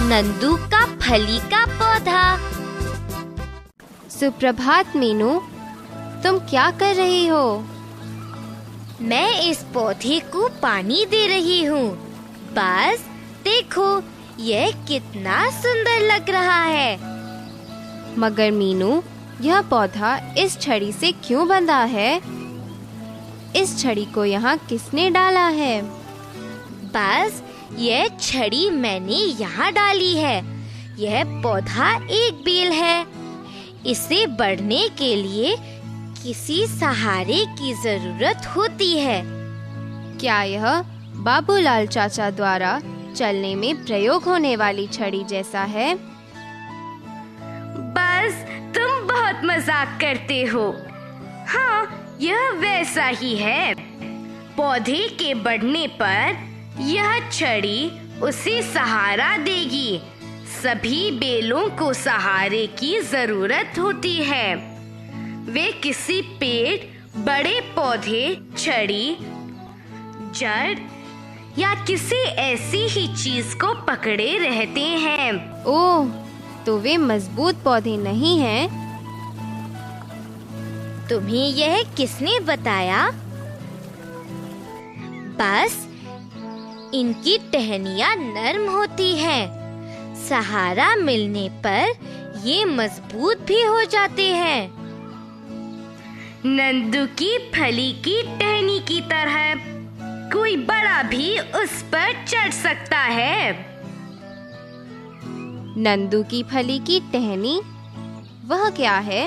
नंदू का फली का पौधा। सुप्रभात मीनू, तुम क्या कर रही हो? मैं इस पौधे को पानी दे रही हूँ। बस देखो, यह कितना सुंदर लग रहा है। मगर मीनू, यह पौधा इस छड़ी से क्यों बंधा है? इस छड़ी को यहाँ किसने डाला है? बस यह छड़ी मैंने यहाँ डाली है। यह पौधा एक बेल है। इसे बढ़ने के लिए किसी सहारे की जरूरत होती है। क्या यह बाबूलाल चाचा द्वारा चलने में प्रयोग होने वाली छड़ी जैसा है? बस तुम बहुत मजाक करते हो। हाँ, यह वैसा ही है। पौधे के बढ़ने पर यह छड़ी उसे सहारा देगी। सभी बेलों को सहारे की जरूरत होती है। वे किसी पेड़, बड़े पौधे, छड़ी, जड़ या किसी ऐसी ही चीज को पकड़े रहते हैं। ओह, तो वे मजबूत पौधे नहीं हैं? तुम्हें यह किसने बताया? बस इनकी टहनियाँ नरम होती हैं। सहारा मिलने पर ये मजबूत भी हो जाते हैं। नंदू की फली की टहनी की तरह कोई बड़ा भी उस पर चढ़ सकता है। नंदू की फली की टहनी, वह क्या है?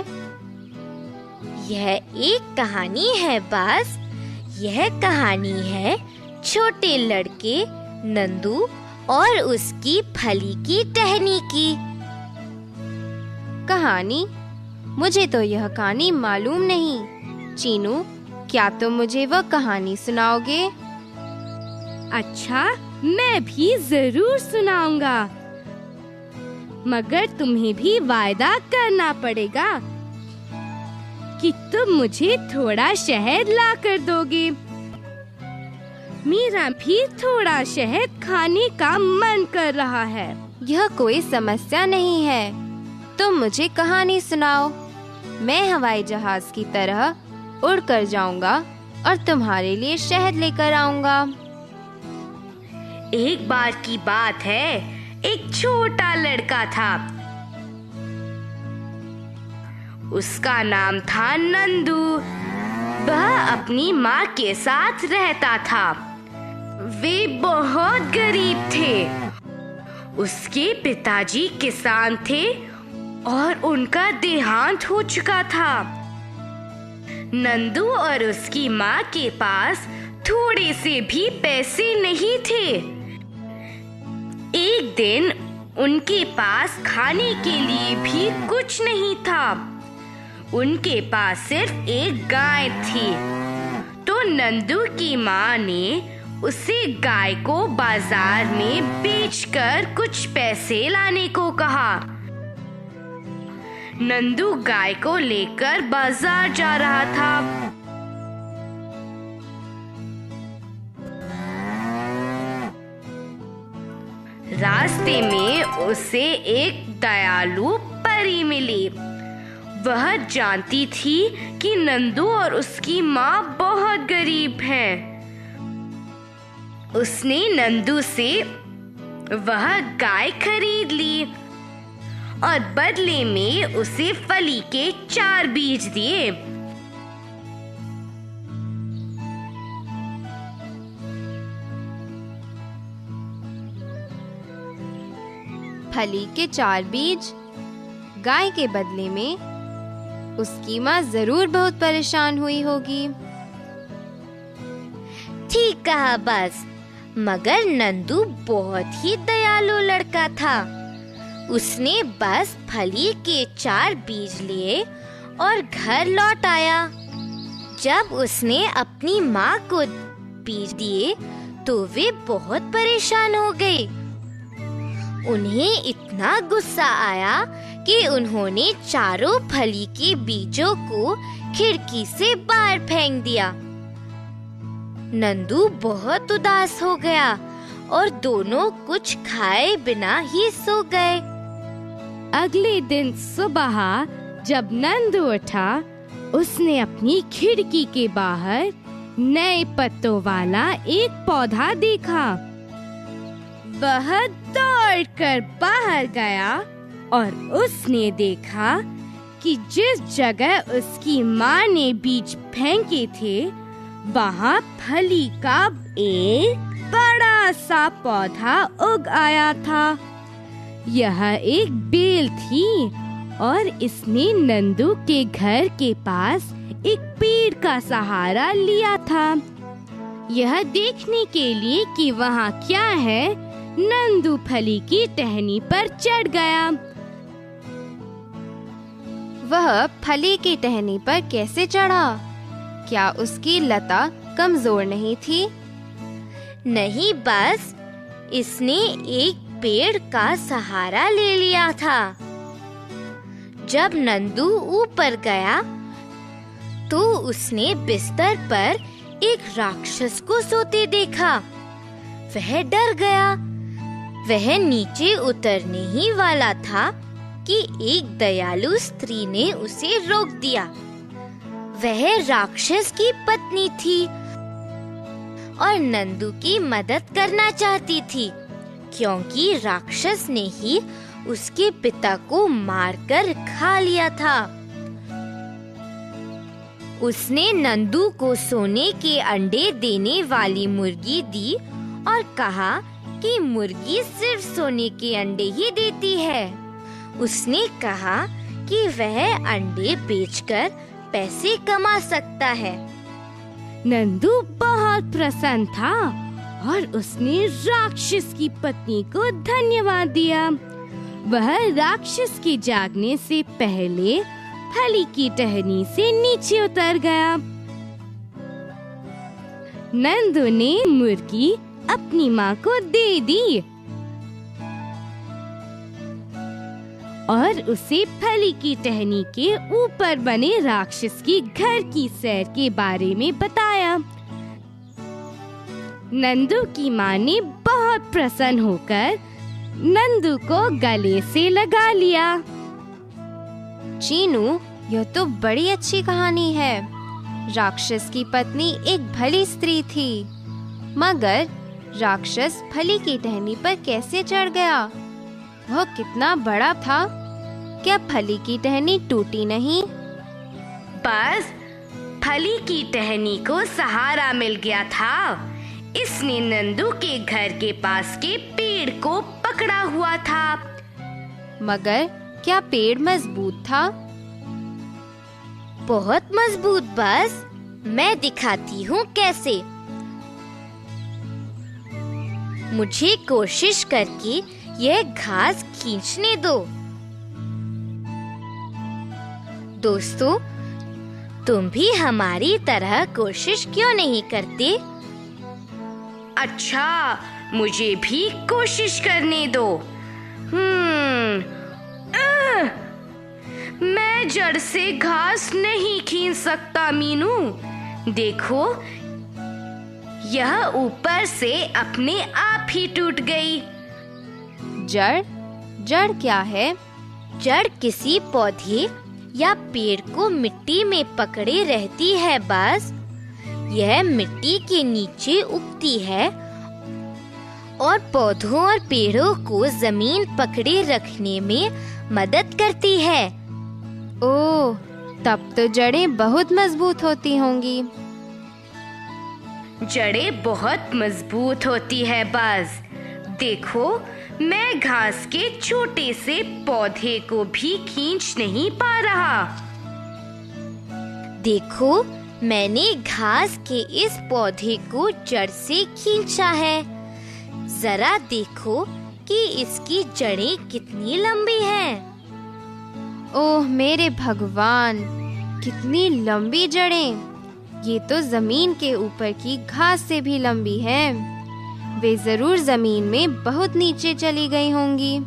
यह एक कहानी है। बस यह कहानी है छोटे लड़के नंदू और उसकी फली की टहनी की। कहानी? मुझे तो यह कहानी मालूम नहीं। चीनू, क्या तुम मुझे वह कहानी सुनाओगे? अच्छा, मैं भी जरूर सुनाऊंगा, मगर तुम्हें भी वायदा करना पड़ेगा कि तुम मुझे थोड़ा शहद ला कर दोगे। मेरा भी थोड़ा शहद खाने का मन कर रहा है। यह कोई समस्या नहीं है। तुम मुझे कहानी सुनाओ। मैं हवाई जहाज की तरह उड़ कर जाऊंगा और तुम्हारे लिए शहद लेकर आऊंगा। एक बार की बात है, एक छोटा लड़का था। उसका नाम था नंदू। वह अपनी माँ के साथ रहता था। वे बहुत गरीब थे। उसके पिताजी किसान थे और उनका देहांत हो चुका था। नंदू और उसकी माँ के पास थोड़े से भी पैसे नहीं थे। एक दिन उनके पास खाने के लिए भी कुछ नहीं था। उनके पास सिर्फ एक गाय थी। तो नंदू की माँ ने उसे गाय को बाजार में बेचकर कुछ पैसे लाने को कहा। नंदू गाय को लेकर बाजार जा रहा था। रास्ते में उसे एक दयालु परी मिली। वह जानती थी कि नंदू और उसकी माँ बहुत गरीब हैं। उसने नंदू से वह गाय खरीद ली और बदले में उसे फली के 4 बीज दिए। फली के 4 बीज गाय के बदले में? उसकी माँ जरूर बहुत परेशान हुई होगी। ठीक कहा। बस मगर नंदू बहुत ही दयालु लड़का था। उसने बस फली के 4 बीज लिए और घर लौट आया। जब उसने अपनी माँ को बीज दिए तो वे बहुत परेशान हो गई। उन्हें इतना गुस्सा आया कि उन्होंने चारों फली के बीजों को खिड़की से बाहर फेंक दिया। नंदू बहुत उदास हो गया और दोनों कुछ खाए बिना ही सो गए। अगले दिन सुबह जब नंदू उठा, उसने अपनी खिड़की के बाहर नए पत्तों वाला एक पौधा देखा। वह दौड़कर बाहर गया और उसने देखा कि जिस जगह उसकी माँ ने बीज फेंके थे, वहाँ फली का एक बड़ा सा पौधा उग आया था। यह एक बेल थी और इसने नंदू के घर के पास एक पेड़ का सहारा लिया था। यह देखने के लिए कि वहाँ क्या है, नंदू फली की टहनी पर चढ़ गया। वह फली की टहनी पर कैसे चढ़ा? क्या उसकी लता कमजोर नहीं थी? नहीं, बस इसने एक पेड़ का सहारा ले लिया था। जब नंदू ऊपर गया तो उसने बिस्तर पर एक राक्षस को सोते देखा। वह डर गया। वह नीचे उतरने ही वाला था कि एक दयालु स्त्री ने उसे रोक दिया। वह राक्षस की पत्नी थी और नंदू की मदद करना चाहती थी, क्योंकि राक्षस ने ही उसके पिता को मारकर खा लिया था। उसने नंदू को सोने के अंडे देने वाली मुर्गी दी और कहा कि मुर्गी सिर्फ सोने के अंडे ही देती है। उसने कहा कि वह अंडे बेचकर पैसे कमा सकता है। नंदू बहुत प्रसन्न था और उसने राक्षस की पत्नी को धन्यवाद दिया। वह राक्षस के जागने से पहले फली की टहनी से नीचे उतर गया। नंदू ने मुर्गी अपनी माँ को दे दी और उसे फली की टहनी के ऊपर बने राक्षस की घर की सैर के बारे में बताया। नंदू की माँ ने बहुत प्रसन्न होकर नंदू को गले से लगा लिया। चीनू, यह तो बड़ी अच्छी कहानी है। राक्षस की पत्नी एक भली स्त्री थी, मगर राक्षस फली की टहनी पर कैसे चढ़ गया? वह कितना बड़ा था? क्या फली की टहनी टूटी नहीं? बस फली की टहनी को सहारा मिल गया था। इसने नंदू के घर के पास के पेड़ को पकड़ा हुआ था। मगर क्या पेड़ मजबूत था? बहुत मजबूत। बस मैं दिखाती हूँ कैसे। मुझे कोशिश करके यह घास खींचने दो। दोस्तों, तुम भी हमारी तरह कोशिश क्यों नहीं करते? अच्छा, मुझे भी कोशिश करने दो। मैं जड़ से घास नहीं खींच सकता मीनू। देखो, यह ऊपर से अपने आप ही टूट गई। जड़ क्या है? जड़ किसी पौधे या पेड़ को मिट्टी में पकड़े रहती है। बस यह मिट्टी के नीचे उगती है और पौधों और पेड़ों को जमीन पकड़े रखने में मदद करती है। ओह, तब तो जड़ें बहुत मजबूत होती होंगी। जड़ें बहुत मजबूत होती है। बस देखो, मैं घास के छोटे से पौधे को भी खींच नहीं पा रहा। देखो, मैंने घास के इस पौधे को जड़ से खींचा है। जरा देखो कि इसकी जड़ें कितनी लंबी हैं। ओह मेरे भगवान, कितनी लंबी जड़ें! ये तो जमीन के ऊपर की घास से भी लंबी हैं। वे जरूर जमीन में बहुत नीचे चली गई होंगी।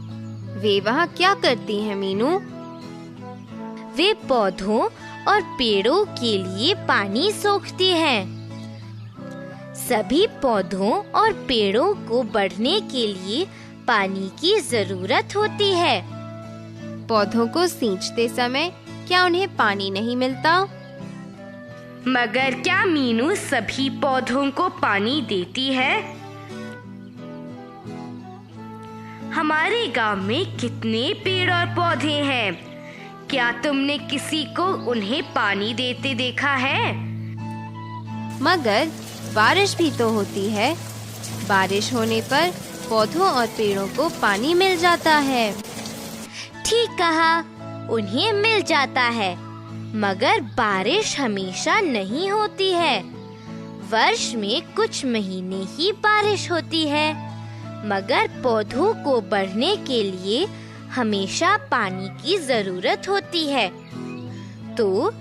वे वहाँ क्या करती हैं मीनू? वे पौधों और पेड़ों के लिए पानी सोखती हैं। सभी पौधों और पेड़ों को बढ़ने के लिए पानी की जरूरत होती है। पौधों को सींचते समय क्या उन्हें पानी नहीं मिलता? मगर क्या मीनू सभी पौधों को पानी देती है? हमारे गांव में कितने पेड़ और पौधे हैं। क्या तुमने किसी को उन्हें पानी देते देखा है? मगर बारिश भी तो होती है। बारिश होने पर पौधों और पेड़ों को पानी मिल जाता है। ठीक कहा, उन्हें मिल जाता है, मगर बारिश हमेशा नहीं होती है। वर्ष में कुछ महीने ही बारिश होती है, मगर पौधों को बढ़ने के लिए हमेशा पानी की जरूरत होती है। तो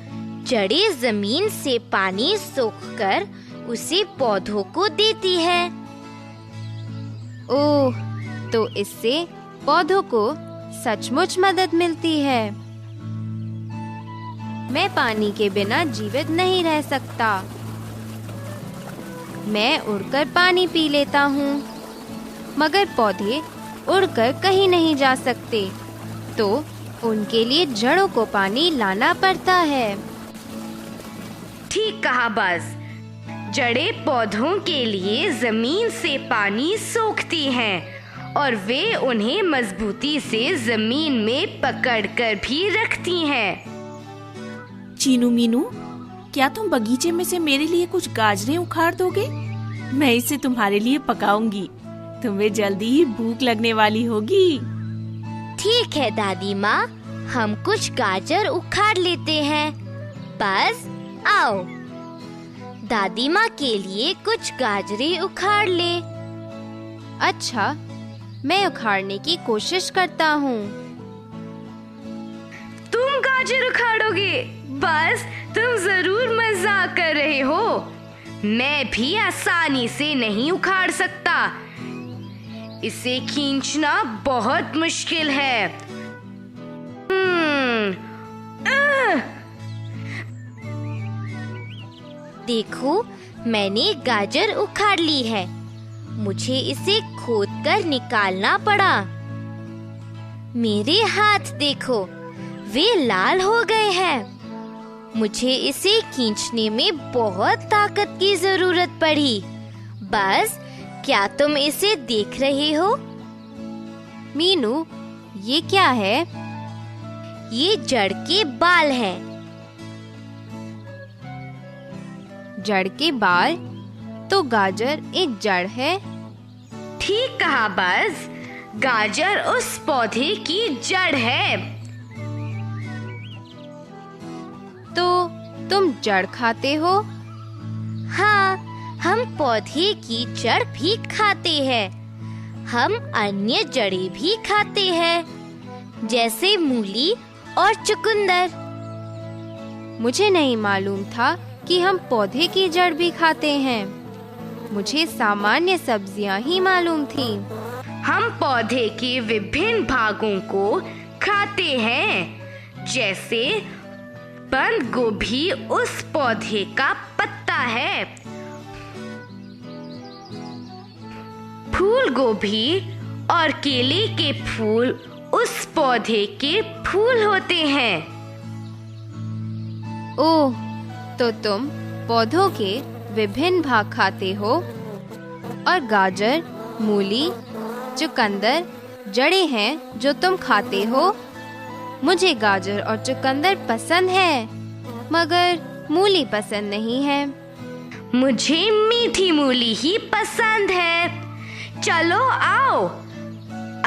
जड़ें जमीन से पानी सोखकर उसे पौधों को देती है। ओह, तो इससे पौधों को सचमुच मदद मिलती है। मैं पानी के बिना जीवित नहीं रह सकता। मैं उड़कर पानी पी लेता हूँ, मगर पौधे उड़कर कहीं नहीं जा सकते, तो उनके लिए जड़ों को पानी लाना पड़ता है। ठीक कहा बस। जड़ें पौधों के लिए जमीन से पानी सोखती हैं और वे उन्हें मजबूती से जमीन में पकड़कर भी रखती हैं। चीनू मीनू, क्या तुम बगीचे में से मेरे लिए कुछ गाजरें उखाड़ दोगे? मैं इसे तुम्हारे लिए पकाऊंगी। तुम्हें जल्दी ही भूख लगने वाली होगी। ठीक है दादी माँ, हम कुछ गाजर उखाड़ लेते हैं। बस आओ, दादी माँ के लिए कुछ गाजरें उखाड़ ले। अच्छा, मैं उखाड़ने की कोशिश करता हूँ। तुम गाजर उखाड़ोगे? बस तुम जरूर मजाक कर रहे हो। मैं भी आसानी से नहीं उखाड़ सकता। इसे खींचना बहुत मुश्किल है। देखो, मैंने गाजर उखाड़ ली है। मुझे इसे खोदकर निकालना पड़ा। मेरे हाथ देखो, वे लाल हो गए हैं। मुझे इसे खींचने में बहुत ताकत की जरूरत पड़ी। बस, क्या तुम इसे देख रहे हो? मीनू, ये क्या है? ये जड़ के बाल हैं। जड़ के बाल? तो गाजर एक जड़ है। ठीक कहा बस, गाजर उस पौधे की जड़ है। तो तुम जड़ खाते हो? हाँ, हम पौधे की जड़ भी खाते हैं। हम अन्य जड़ें भी खाते हैं, जैसे मूली और चुकंदर। मुझे नहीं मालूम था कि हम पौधे की जड़ भी खाते हैं। मुझे सामान्य सब्जियां ही मालूम थीं। हम पौधे के विभिन्न भागों को खाते हैं, जैसे बंद गोभी उस पौधे का पत्ता है। फूल गोभी और केले के फूल उस पौधे के फूल होते हैं। ओह, तो तुम पौधों के विभिन्न भाग खाते हो और गाजर, मूली, चुकंदर जड़ें हैं जो तुम खाते हो। मुझे गाजर और चुकंदर पसंद है, मगर मूली पसंद नहीं है। मुझे मीठी मूली ही पसंद है। चलो आओ,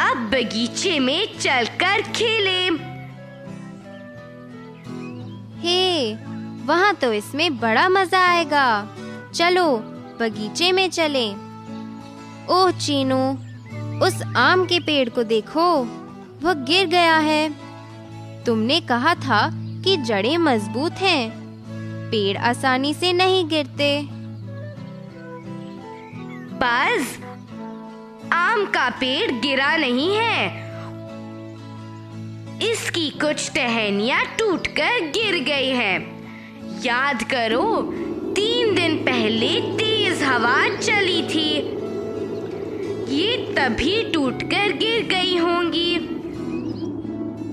अब बगीचे में चलकर खेलें। हे, वहाँ तो इसमें बड़ा मजा आएगा। चलो बगीचे में चलें। ओह चीनू, उस आम के पेड़ को देखो, वह गिर गया है। तुमने कहा था कि जड़ें मजबूत हैं, पेड़ आसानी से नहीं गिरते। बस, आम का पेड़ गिरा नहीं है, इसकी कुछ टहनियां टूटकर गिर गई हैं। याद करो, 3 दिन दिन पहले तेज हवा चली थी। ये तभी टूटकर गिर गई होंगी।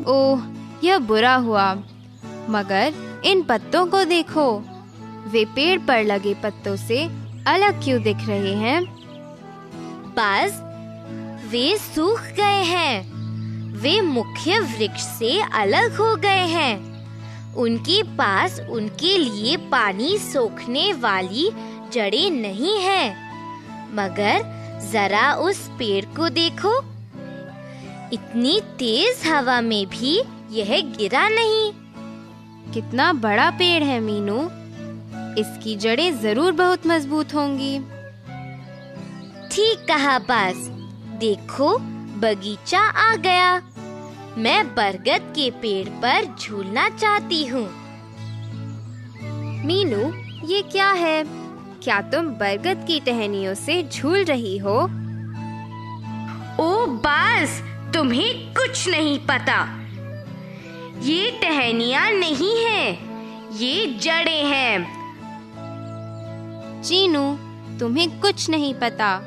ओह, यह बुरा हुआ। मगर इन पत्तों को देखो, वे पेड़ पर लगे पत्तों से अलग क्यों दिख रहे हैं? बाज, वे सूख गए हैं। वे मुख्य वृक्ष से अलग हो गए हैं। उनके पास उनके लिए पानी सोखने वाली जड़ें नहीं हैं। मगर जरा उस पेड़ को देखो, इतनी तेज हवा में भी यह गिरा नहीं। कितना बड़ा पेड़ है मीनू, इसकी जड़ें जरूर बहुत मजबूत होंगी। ठीक कहा बाज। देखो, बगीचा आ गया। मैं बरगद के पेड़ पर झूलना चाहती हूँ। मीनू, ये क्या है? क्या तुम बरगद की टहनियों से झूल रही हो? ओ बाज, तुम्हें कुछ नहीं पता। ये टहनियाँ नहीं हैं, ये जड़ें हैं। चीनू, तुम्हें कुछ नहीं पता।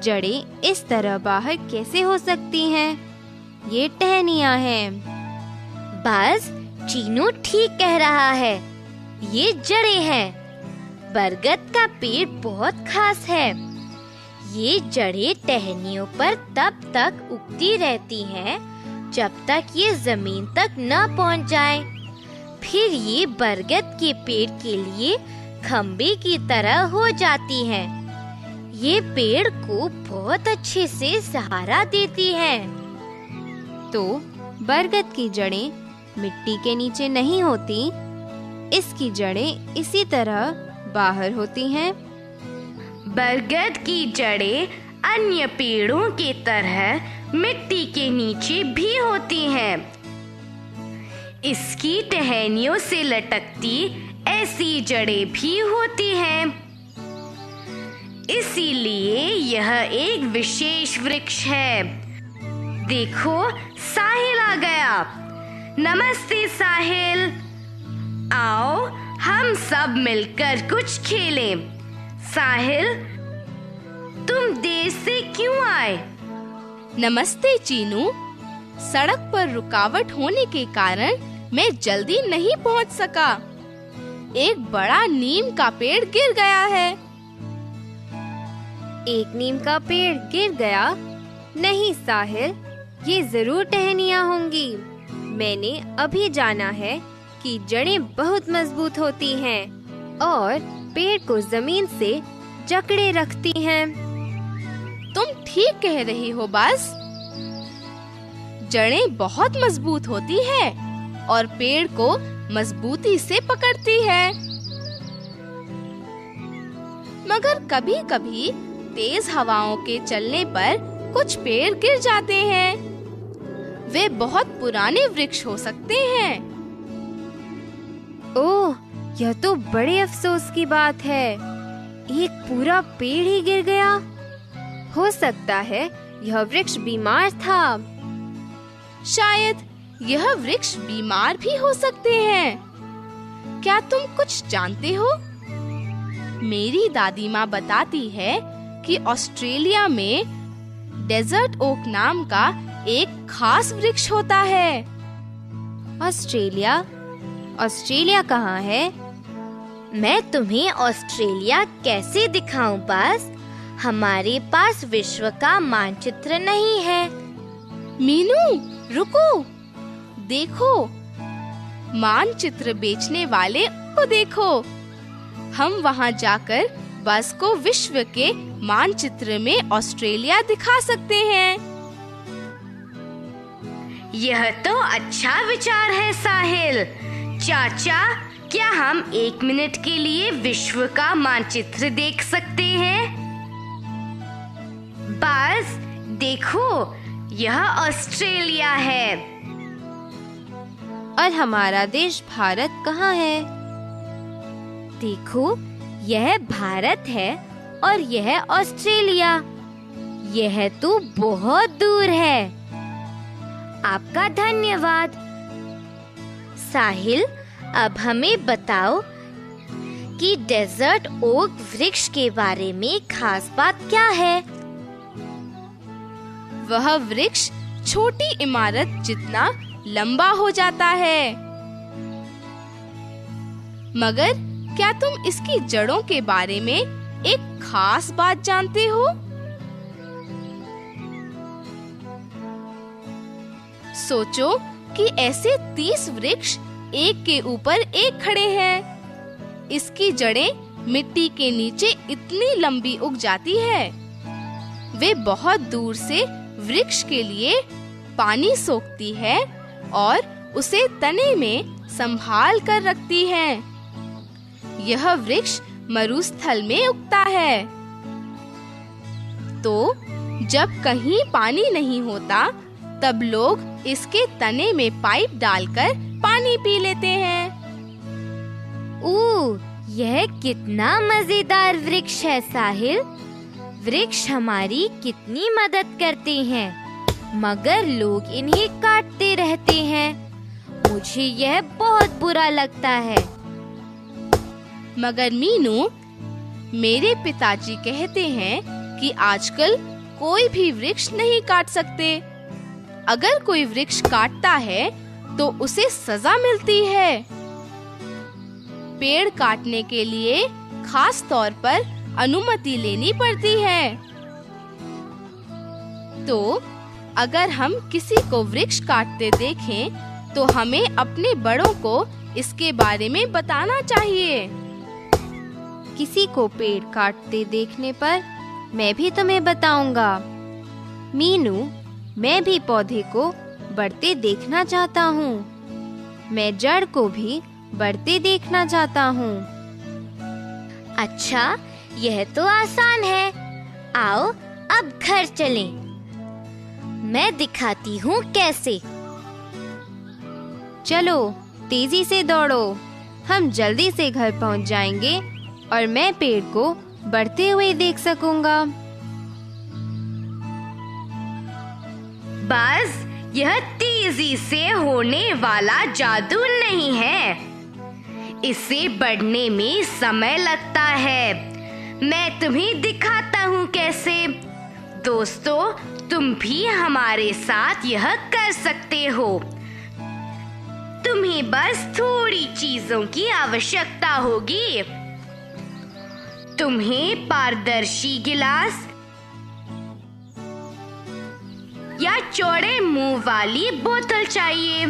जड़ें इस तरह बाहर कैसे हो सकती हैं? ये टहनियाँ हैं। बाज, चीनू ठीक कह रहा है। ये जड़ें हैं। बरगद का पेड़ बहुत खास है। ये जड़ें टहनियों पर तब तक उगती रहती हैं जब तक ये जमीन तक न पहुंच जाए। फिर ये बरगद के पेड़ के लिए खम्बे की तरह हो जाती हैं। ये पेड़ को बहुत अच्छे से सहारा देती हैं। तो बरगद की जड़ें मिट्टी के नीचे नहीं होती, इसकी जड़ें इसी तरह बाहर होती हैं। बरगद की जड़ें अन्य पेड़ों के तरह मिट्टी के नीचे भी होती हैं। इसकी टहनियों से लटकती ऐसी जड़ें भी होती हैं। इसीलिए यह एक विशेष वृक्ष है। देखो, साहिल आ गया। नमस्ते साहिल। आओ हम सब मिलकर कुछ खेलें। साहिल, तुम देर से क्यों आए? नमस्ते चीनू। सड़क पर रुकावट होने के कारण मैं जल्दी नहीं पहुंच सका। एक बड़ा नीम का पेड़ गिर गया है। एक नीम का पेड़ गिर गया? नहीं साहिल, ये जरूर टहनियाँ होंगी। मैंने अभी जाना है कि जड़ें बहुत मजबूत होती हैं और पेड़ को जमीन से जकड़े रखती हैं। तुम ठीक कह रही हो बाज। जड़ें बहुत मजबूत होती है और पेड़ को मजबूती से पकड़ती है। मगर कभी-कभी तेज हवाओं के चलने पर कुछ पेड़ गिर जाते हैं। वे बहुत पुराने वृक्ष हो सकते हैं। ओह, यह तो बड़े अफसोस की बात है। एक पूरा पेड़ ही गिर गया। हो सकता है यह वृक्ष बीमार था। शायद यह वृक्ष बीमार भी हो सकते हैं। क्या तुम कुछ जानते हो? मेरी दादी माँ बताती है कि ऑस्ट्रेलिया में डेजर्ट ओक नाम का एक खास वृक्ष होता है। ऑस्ट्रेलिया? ऑस्ट्रेलिया कहाँ है? मैं तुम्हें ऑस्ट्रेलिया कैसे दिखाऊं बाज? हमारे पास विश्व का मानचित्र नहीं है। मीनू, रुको। देखो, मानचित्र बेचने वाले को देखो। हम वहाँ जाकर बस को विश्व के मानचित्र में ऑस्ट्रेलिया दिखा सकते हैं। यह तो अच्छा विचार है साहिल। चाचा, क्या हम 1 मिनट के लिए विश्व का मानचित्र देख सकते हैं? बाज, देखो, यह ऑस्ट्रेलिया है। और हमारा देश भारत कहाँ है? देखो, यह भारत है और यह ऑस्ट्रेलिया। यह तो बहुत दूर है। आपका धन्यवाद। साहिल, अब हमें बताओ कि डेजर्ट ओक वृक्ष के बारे में खास बात क्या है? वह वृक्ष छोटी इमारत जितना लंबा हो जाता है। मगर क्या तुम इसकी जड़ों के बारे में एक खास बात जानते हो? सोचो कि ऐसे 30 वृक्ष एक के ऊपर एक खड़े हैं। इसकी जड़ें मिट्टी के नीचे इतनी लंबी उग जाती है। वे बहुत दूर से वृक्ष के लिए पानी सोखती है और उसे तने में संभाल कर रखती है। यह वृक्ष मरुस्थल में उगता है। तो जब कहीं पानी नहीं होता, तब लोग इसके तने में पाइप डालकर पानी पी लेते हैं। यह कितना मजेदार वृक्ष है साहिल। वृक्ष हमारी कितनी मदद करते हैं, मगर लोग इन्हें काटते रहते हैं। मुझे यह बहुत बुरा लगता है। मगर मीनू, मेरे पिताजी कहते हैं कि आजकल कोई भी वृक्ष नहीं काट सकते। अगर कोई वृक्ष काटता है तो उसे सजा मिलती है। पेड़ काटने के लिए खास तौर पर अनुमति लेनी पड़ती है। तो अगर हम किसी को वृक्ष काटते देखें तो हमें अपने बड़ों को इसके बारे में बताना चाहिए। किसी को पेड़ काटते देखने पर मैं भी तुम्हें बताऊंगा। मीनू, मैं भी पौधे को बढ़ते देखना चाहता हूँ। मैं जड़ को भी बढ़ते देखना चाहता हूँ। अच्छा, यह तो आसान है। आओ अब घर चलें। मैं दिखाती हूँ कैसे। चलो तेजी से दौड़ो। हम जल्दी से घर पहुँच जाएंगे और मैं पेड़ को बढ़ते हुए देख सकूंगा। बस यह तेजी से होने वाला जादू नहीं है। इसे बढ़ने में समय लगता है। मैं तुम्हें दिखाता हूँ कैसे। दोस्तों, तुम भी हमारे साथ यह कर सकते हो। तुम्हें बस थोड़ी चीजों की आवश्यकता होगी। तुम्हें पारदर्शी गिलास या चौड़े मुंह वाली बोतल चाहिए।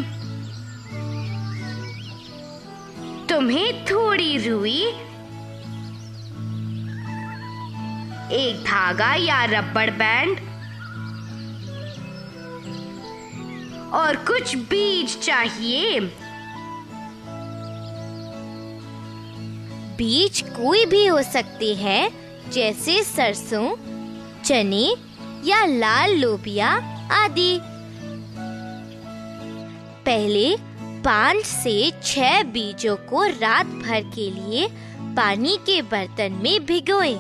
तुम्हें थोड़ी रुई, एक धागा या रबड़ बैंड और कुछ बीज चाहिए। बीज कोई भी हो सकते हैं, जैसे सरसों, चने या लाल लोबिया आदि। पहले 5 से 6 बीजों को रात भर के लिए पानी के बर्तन में भिगोएं।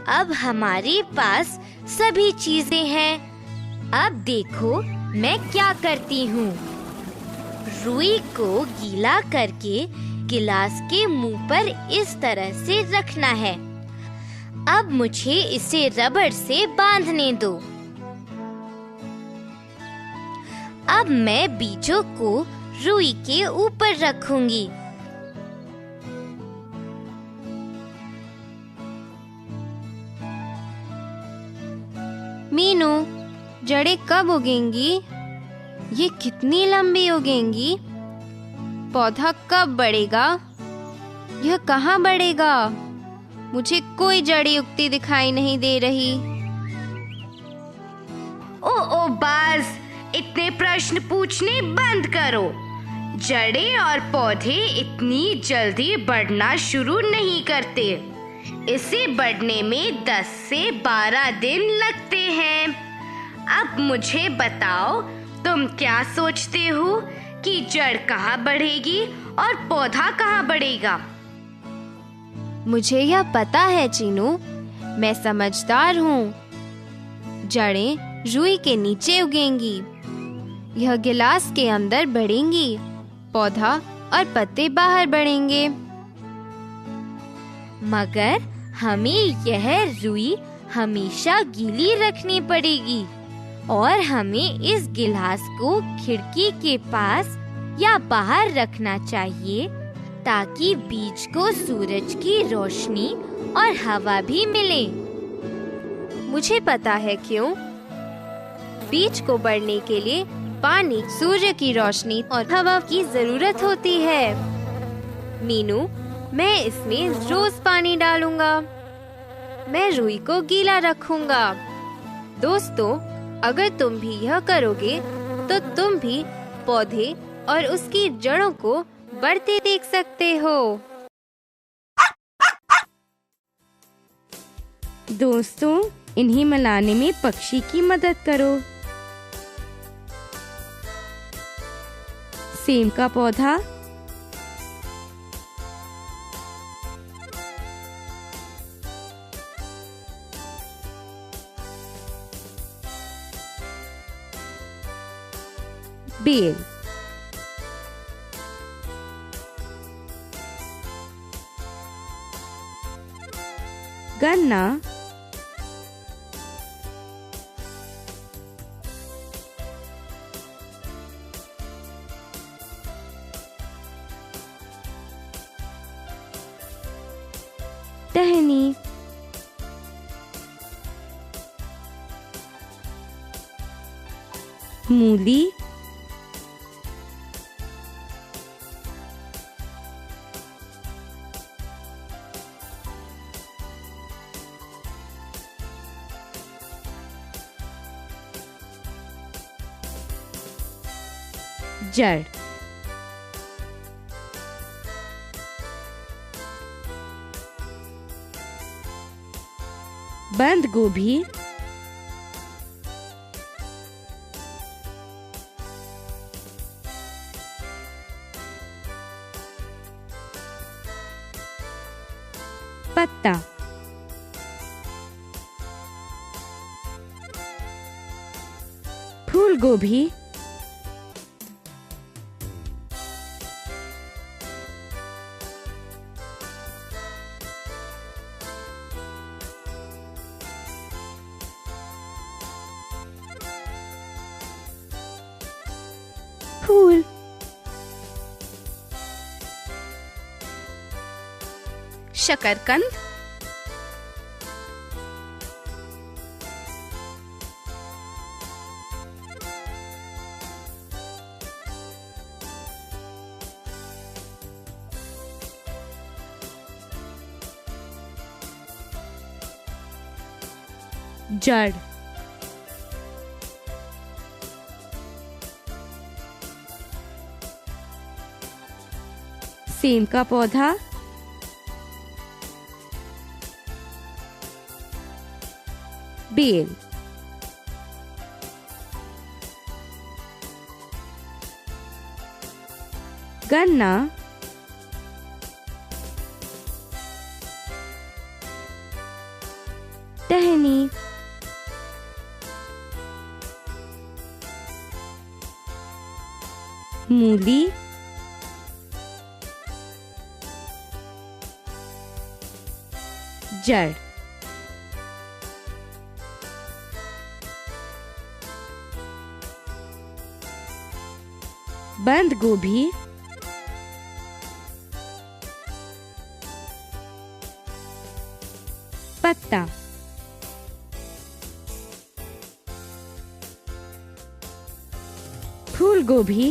अब हमारे पास सभी चीजें हैं। अब देखो मैं क्या करती हूँ। रुई को गीला करके गिलास के मुंह पर इस तरह से रखना है। अब मुझे इसे रबड़ से बांधने दो। अब मैं बीजों को रुई के ऊपर रखूंगी। मीनू, जड़ें कब उगेंगी? ये कितनी लंबी उगेंगी? पौधा कब बढ़ेगा? यह कहाँ बढ़ेगा? मुझे कोई जड़ी उगती दिखाई नहीं दे रही। ओ बाज, इतने प्रश्न पूछने बंद करो। जड़ें और पौधे इतनी जल्दी बढ़ना शुरू नहीं करते। इसे बढ़ने में 10 से 12 दिन लगते हैं। अब मुझे बताओ, तुम क्या सोचते हो कि जड़ कहाँ बढ़ेगी और पौधा कहाँ बढ़ेगा? मुझे यह पता है चीनू, मैं समझदार हूँ। जड़ें रुई के नीचे उगेंगी, यह गिलास के अंदर बढ़ेंगी, पौधा और पत्ते बाहर बढ़ेंगे। मगर हमें यह रुई हमेशा गीली रखनी पड़ेगी और हमें इस गिलास को खिड़की के पास या बाहर रखना चाहिए ताकि बीज को सूरज की रोशनी और हवा भी मिले। मुझे पता है क्यों। बीज को बढ़ने के लिए पानी, सूर्य की रोशनी और हवा की जरूरत होती है। मीनू, मैं इसमें रोज पानी डालूंगा। मैं रुई को गीला रखूंगा। दोस्तों, अगर तुम भी यह करोगे तो तुम भी पौधे और उसकी जड़ों को बढ़ते देख सकते हो। दोस्तों, इन्हें मिलाने में पक्षी की मदद करो। सेम का पौधा, बेल, गन्ना, टहनी, मूली, जड़, बंद गोभी, पत्ता, फूल गोभी, फूल, शकरकंद, जड़, सेम का पौधा, बेल, गन्ना, टहनी, मूली, जड़, बंद गोभी, पत्ता, फूल गोभी,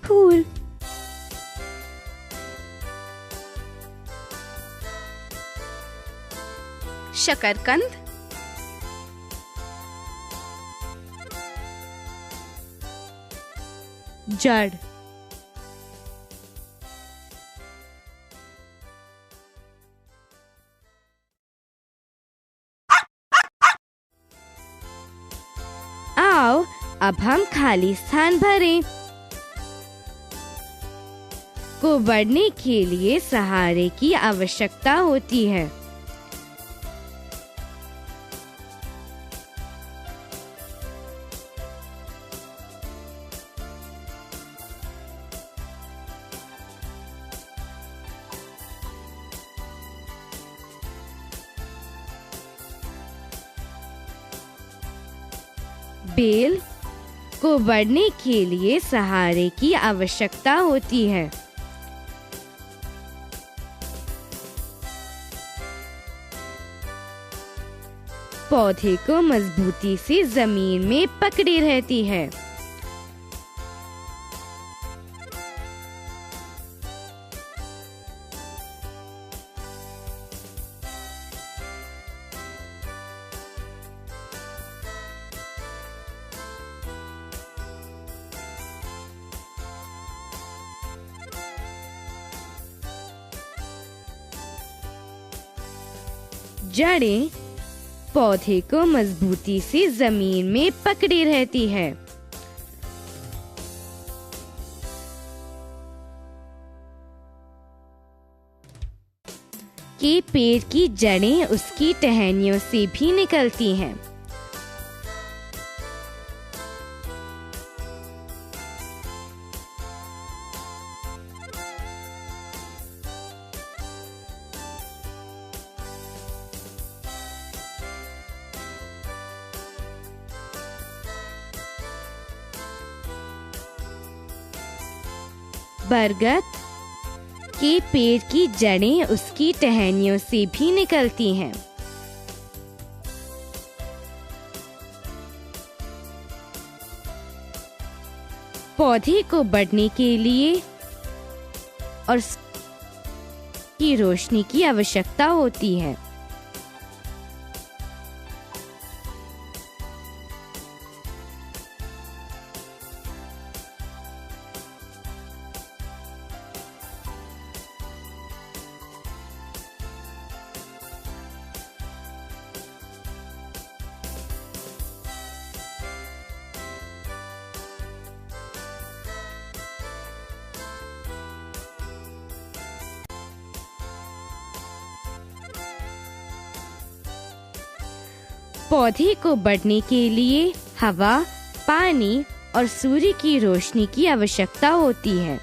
फूल, शकरकंद, जड़, आओ अब हम खाली स्थान भरें। को बढ़ने के लिए सहारे की आवश्यकता होती है। बेल को बढ़ने के लिए सहारे की आवश्यकता होती है। पौधे को मजबूती से जमीन में पकड़ी रहती है। जड़ें पौधे को मजबूती से जमीन में पकड़ी रहती है। कि पेड़ की जड़ें उसकी टहनियों से भी निकलती हैं। बरगद के पेड़ की जड़ें उसकी टहनियों से भी निकलती हैं। पौधे को बढ़ने के लिए और की रोशनी की आवश्यकता होती है। पौधे को बढ़ने के लिए हवा, पानी और सूर्य की रोशनी की आवश्यकता होती है।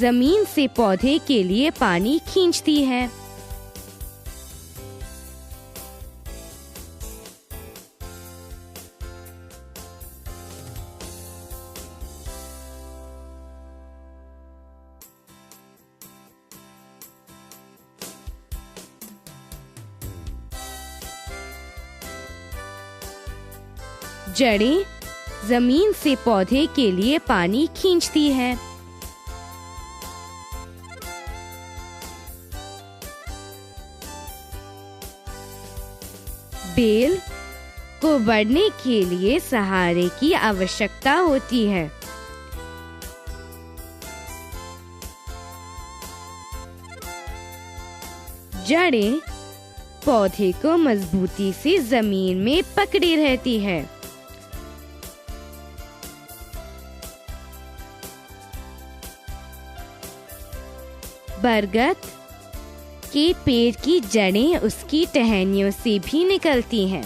जमीन से पौधे के लिए पानी खींचती है। जड़ें जमीन से पौधे के लिए पानी खींचती है। बेल को बढ़ने के लिए सहारे की आवश्यकता होती है। जड़ें पौधे को मजबूती से जमीन में पकड़ी रहती है। बरगद के पेड़ की जड़ें उसकी टहनियों से भी निकलती हैं।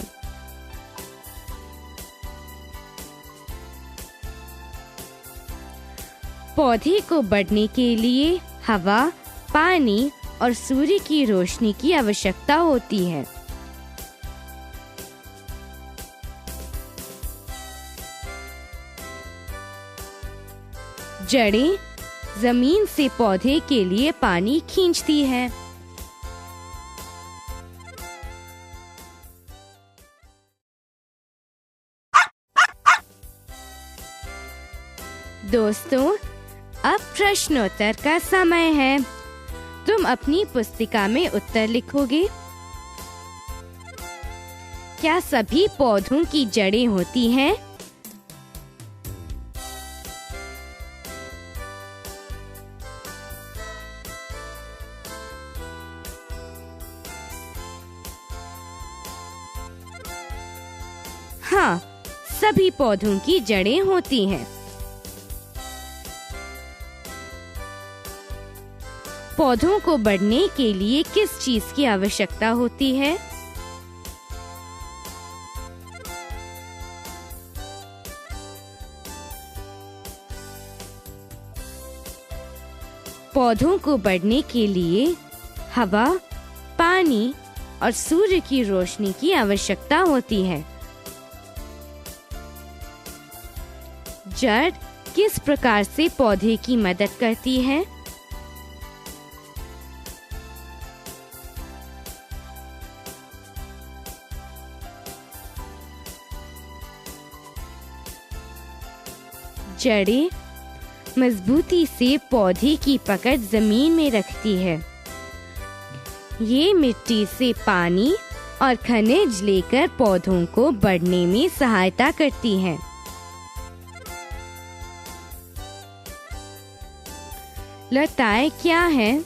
पौधे को बढ़ने के लिए हवा, पानी और सूर्य की रोशनी की आवश्यकता होती है। जड़ें जमीन से पौधे के लिए पानी खींचती है। दोस्तों, अब प्रश्नोत्तर का समय है। तुम अपनी पुस्तिका में उत्तर लिखोगे। क्या सभी पौधों की जड़ें होती हैं? हाँ, सभी पौधों की जड़ें होती हैं। पौधों को बढ़ने के लिए किस चीज की आवश्यकता होती है? पौधों को बढ़ने के लिए हवा, पानी और सूर्य की रोशनी की आवश्यकता होती है। जड़ किस प्रकार से पौधे की मदद करती है? जड़ें मजबूती से पौधे की पकड़ जमीन में रखती है। ये मिट्टी से पानी और खनिज लेकर पौधों को बढ़ने में सहायता करती हैं। लताएं क्या हैं?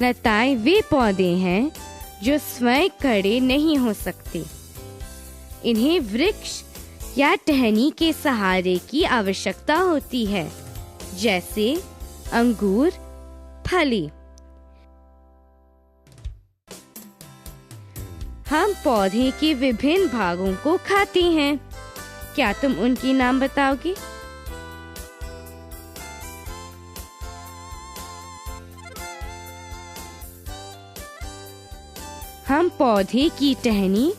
लताएं वे पौधे हैं जो स्वयं खड़े नहीं हो सकते। इन्हें वृक्ष या टहनी के सहारे की आवश्यकता होती है, जैसे अंगूर, फली। हम पौधे के विभिन्न भागों को खाते हैं। क्या तुम उनके नाम बताओगे? हम पौधे की टहनी,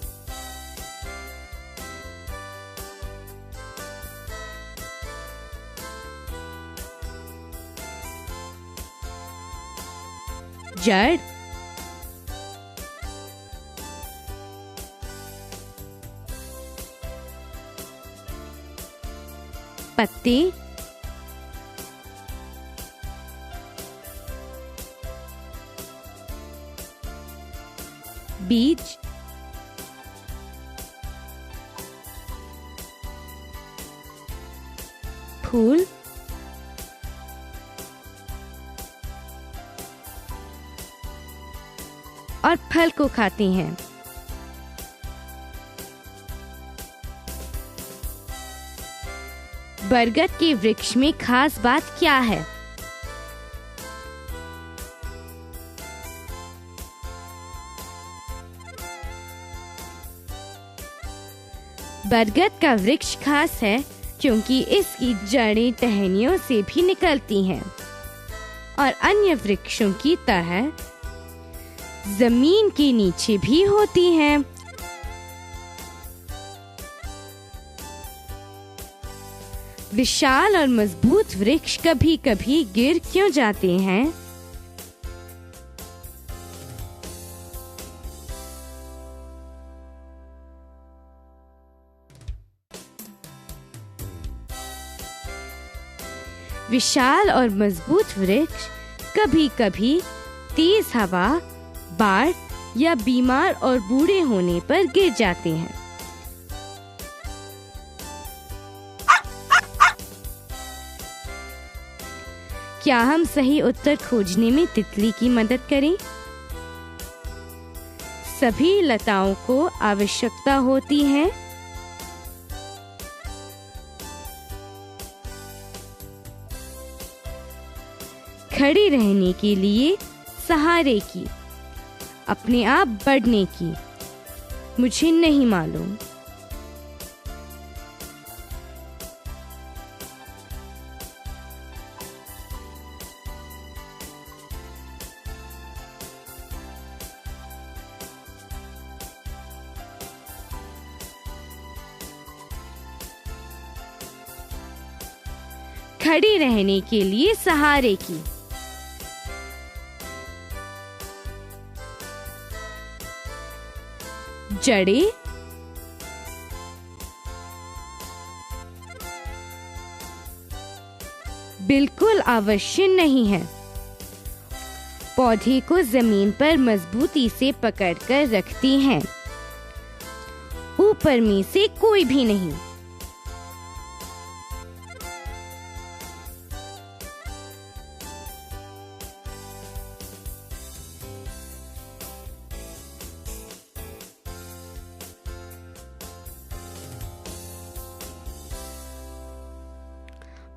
जड़, पत्ते, बीज, फूल, और फल को खाते हैं। बरगद के वृक्ष में खास बात क्या है? बरगद का वृक्ष खास है क्योंकि इसकी जड़ें टहनियों से भी निकलती हैं और अन्य वृक्षों की तरह जमीन के नीचे भी होती हैं। विशाल और मजबूत वृक्ष कभी-कभी गिर क्यों जाते हैं? विशाल और मजबूत वृक्ष कभी-कभी तेज हवा, बाढ़ या बीमार और बूढ़े होने पर गिर जाते हैं। क्या हम सही उत्तर खोजने में तितली की मदद करें? सभी लताओं को आवश्यकता होती है खड़ी रहने के लिए, सहारे की, अपने आप बढ़ने की। मुझे नहीं मालूम। खड़ी रहने के लिए, सहारे की। जड़ें, बिल्कुल आवश्यक नहीं है। पौधे को जमीन पर मजबूती से पकड़कर रखती हैं, ऊपर में से कोई भी नहीं।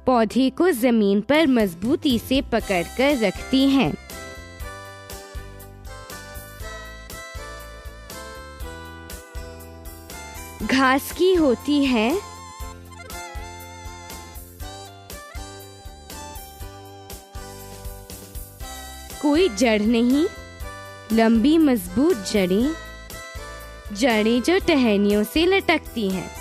पौधे को जमीन पर मजबूती से पकड़कर रखती हैं। घास की होती है, कोई जड़ नहीं, लंबी मजबूत जड़ें, जड़ें जो टहनियों से लटकती हैं।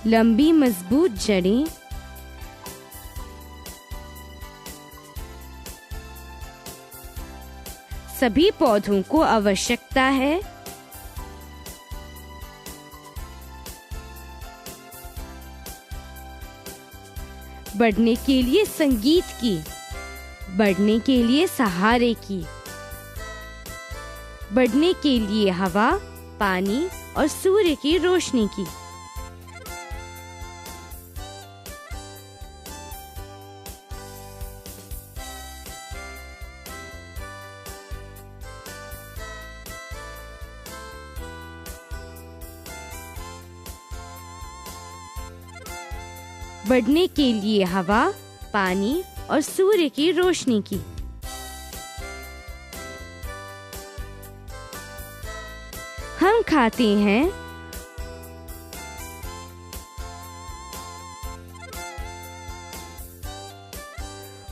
लंबी मजबूत जड़ें, सभी पौधों को आवश्यकता है। बढ़ने के लिए संगीत की, बढ़ने के लिए सहारे की, बढ़ने के लिए हवा, पानी और सूर्य की रोशनी की। बढ़ने के लिए हवा, पानी और सूर्य की रोशनी की। हम खाते हैं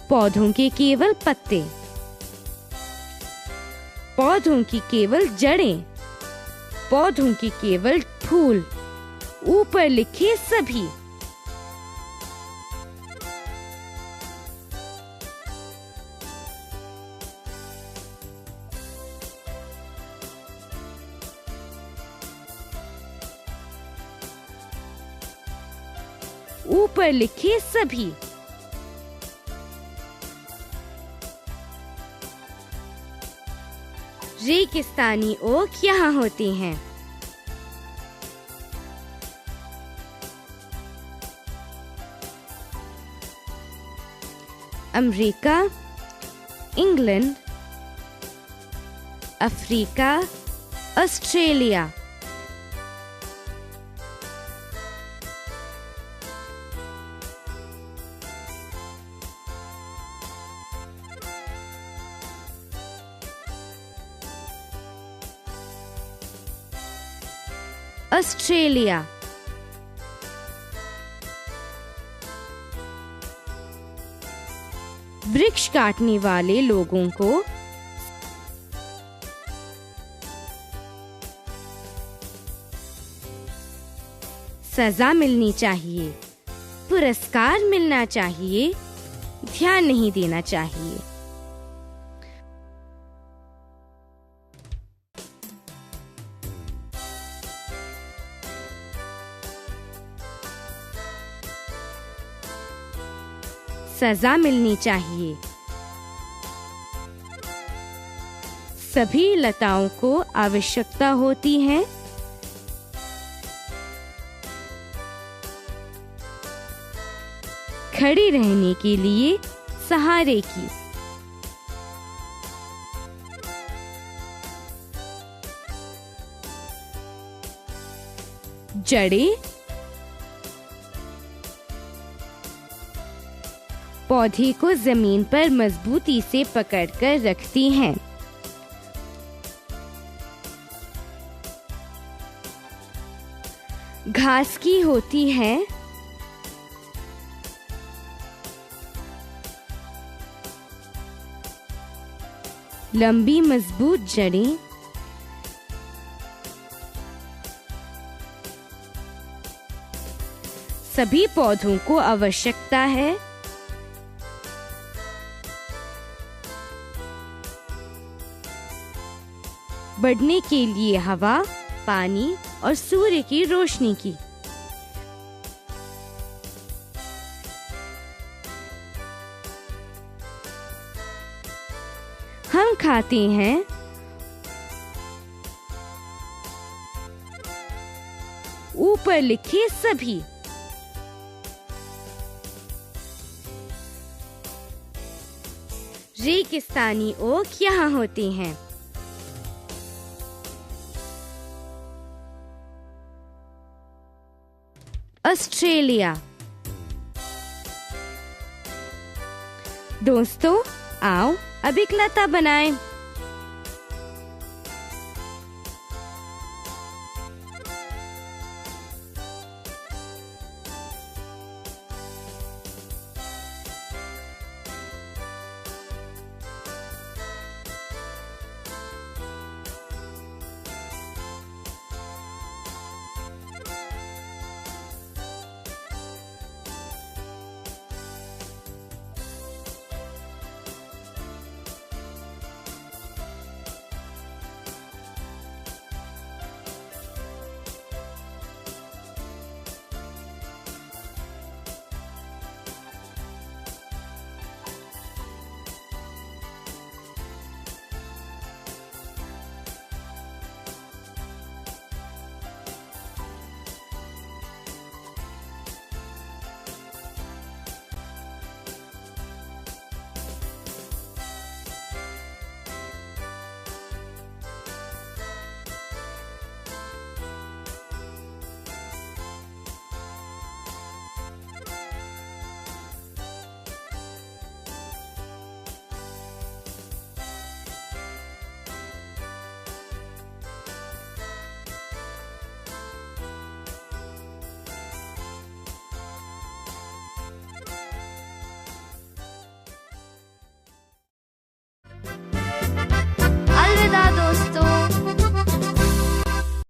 पौधों के केवल पत्ते, पौधों की केवल जड़ें, पौधों की केवल फूल, ऊपर लिखे सभी। ऊपर लिखे सभी। रेगिस्तानी ओक यहाँ होते हैं। America, England, Africa, Australia. Australia. वृक्ष काटने वाले लोगों को सजा मिलनी चाहिए, पुरस्कार मिलना चाहिए, ध्यान नहीं देना चाहिए। सजा मिलनी चाहिए। सभी लताओं को आवश्यकता होती है। खड़ी रहने के लिए सहारे की। जड़ें पौधे को जमीन पर मजबूती से पकड़कर रखती हैं। घास की होती है। लंबी मजबूत जड़ें, सभी पौधों को आवश्यकता है। बढ़ने के लिए हवा, पानी और सूर्य की रोशनी की। हम खाते हैं ऊपर लिखे सभी। रेगिस्तानी ओक यहाँ होती हैं। ऑस्ट्रेलिया। दोस्तों, आओ अब एक लता बनाएं।